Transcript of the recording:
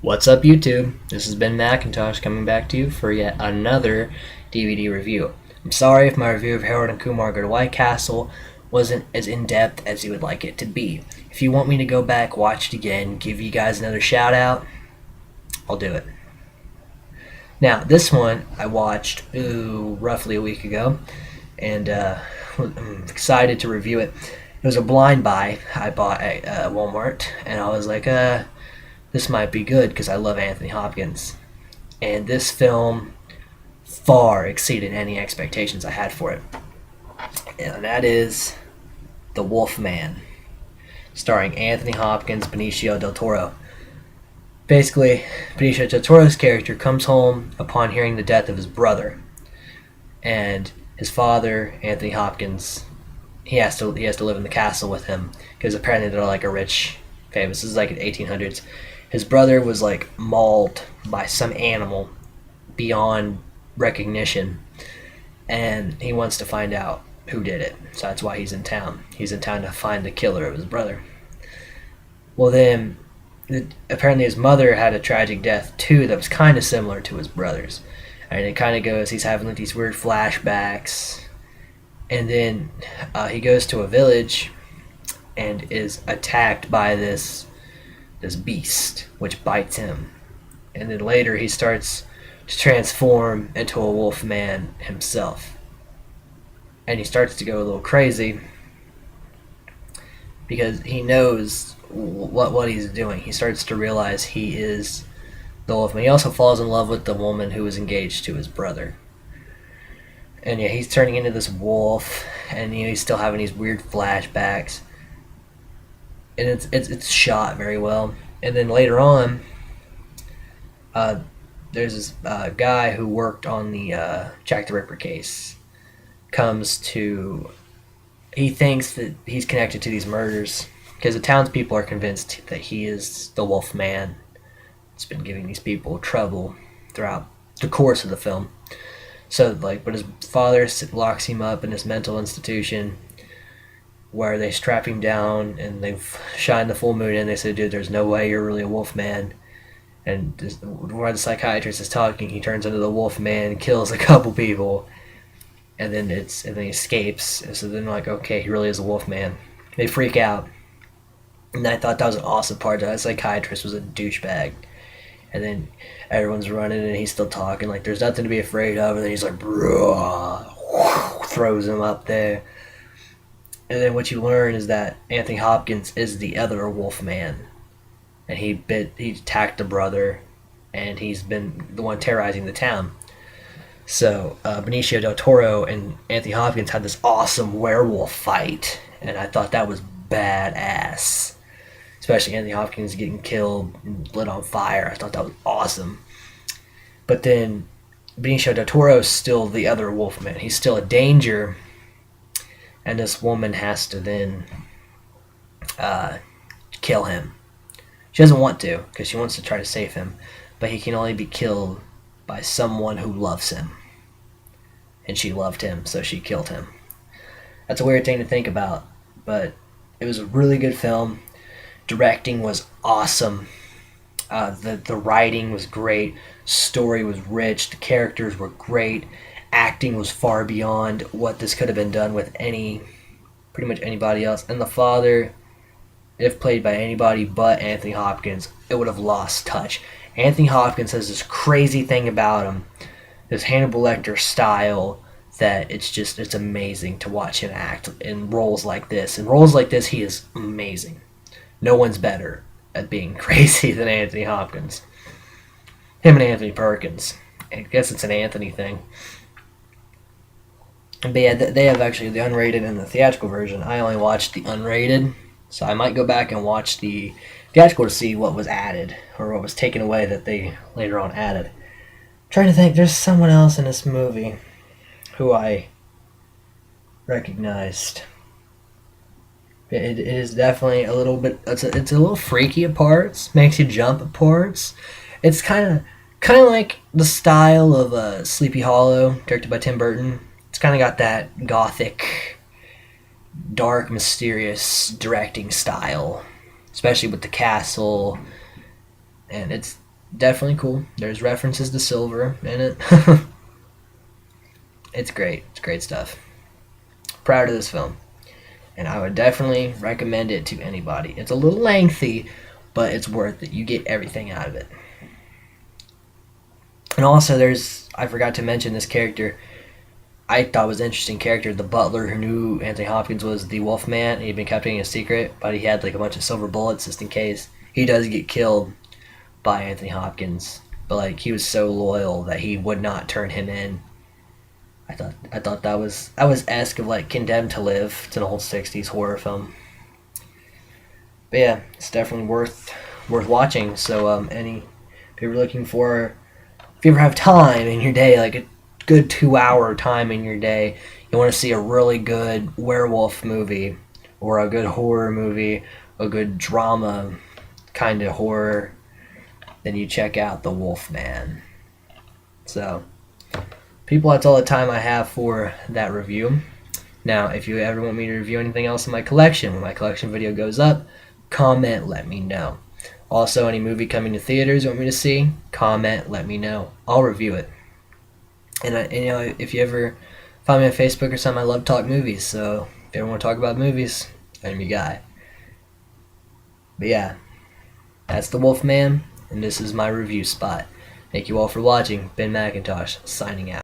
What's up, YouTube? This has been Macintosh coming back to you for yet another DVD review. I'm sorry if my review of Harold and Kumar Go to White Castle wasn't as in-depth as you would like it to be. If you want me to go back, watch it again, give you guys another shout out, I'll do it. Now, this one I watched roughly a week ago, and I'm excited to review it. It was a blind buy I bought at Walmart, and I was like, this might be good because I love Anthony Hopkins. And this film far exceeded any expectations I had for it. And that is The Wolfman, starring Anthony Hopkins, Benicio del Toro. Basically, Benicio del Toro's character comes home upon hearing the death of his brother. And his father, Anthony Hopkins, he has to live in the castle with him because apparently they're like a rich family. This is like in 1800s. His brother was like mauled by some animal beyond recognition, and he wants to find out who did it. So that's why he's in town. He's in town to find the killer of his brother. Well, then, apparently his mother had a tragic death too that was kind of similar to his brother's. And it kind of goes, he's having like these weird flashbacks, and then he goes to a village and is attacked by this beast, which bites him. And then later he starts to transform into a wolf man himself. And he starts to go a little crazy because he knows what he's doing. He starts to realize he is the wolfman. He also falls in love with the woman who was engaged to his brother. And yeah, he's turning into this wolf, and he's still having these weird flashbacks. And it's shot very well. And then later on, there's this guy who worked on the Jack the Ripper case. He thinks that he's connected to these murders because the townspeople are convinced that he is the Wolf Man. It's been giving these people trouble throughout the course of the film. So, but his father locks him up in this mental institution where they strap him down and they shine the full moon in. They say, dude, there's no way you're really a wolf man. And while the psychiatrist is talking, he turns into the wolf man, kills a couple people, and then he escapes. And so then they're like, okay, he really is a wolf man. They freak out. And I thought that was an awesome part. That psychiatrist was a douchebag. And then everyone's running and he's still talking like there's nothing to be afraid of. And then he's like, throws him up there. And then what you learn is that Anthony Hopkins is the other Wolfman, and he attacked the brother, and he's been the one terrorizing the town. So Benicio del Toro and Anthony Hopkins had this awesome werewolf fight, and I thought that was badass. Especially Anthony Hopkins getting killed and lit on fire. I thought that was awesome. But then Benicio del Toro is still the other Wolfman. He's still a danger. And this woman has to then kill him. She doesn't want to, because she wants to try to save him. But he can only be killed by someone who loves him. And she loved him, so she killed him. That's a weird thing to think about. But it was a really good film. Directing was awesome. The writing was great. Story was rich. The characters were great. Acting was far beyond what this could have been done with pretty much anybody else. And the father, if played by anybody but Anthony Hopkins, it would have lost touch. Anthony Hopkins has this crazy thing about him, this Hannibal Lecter style, that it's amazing to watch him act in roles like this. In roles like this, he is amazing. No one's better at being crazy than Anthony Hopkins. Him and Anthony Perkins. I guess it's an Anthony thing. But yeah, they have actually the unrated and the theatrical version. I only watched the unrated, so I might go back and watch the theatrical to see what was added or what was taken away that they later on added. I'm trying to think, there's someone else in this movie who I recognized. It is definitely a little bit. It's a little freaky at parts. Makes you jump at parts. It's kind of like the style of Sleepy Hollow, directed by Tim Burton. It's kind of got that gothic, dark, mysterious directing style, especially with the castle. And Definitely cool. There's references to silver in it. It's great. It's great stuff. Proud of this film. And I would definitely recommend it to anybody. It's a little lengthy, but it's worth it. You get everything out of it. And also, I forgot to mention this character. I thought was an interesting character. The butler who knew Anthony Hopkins was the Wolfman. He'd been keeping a secret, but he had like a bunch of silver bullets just in case. He does get killed by Anthony Hopkins, but like he was so loyal that he would not turn him in. I thought that was esque of like Condemned to Live. It's an old '60s horror film. But yeah, it's definitely worth watching. So if you're looking for, if you ever have time in your day, like a good 2 hour time in your day, you want to see a really good werewolf movie or a good horror movie, a good drama kind of horror, then you check out The Wolfman. So, people, that's all the time I have for that review. Now, if you ever want me to review anything else in my collection, when my collection video goes up, comment, let me know. Also, any movie coming to theaters you want me to see, comment, let me know. I'll review it. And you know, if you ever find me on Facebook or something, I love to talk movies. So if you ever want to talk about movies, I'm your guy. But yeah, that's The Wolfman, and this is my review spot. Thank you all for watching. Ben McIntosh, signing out.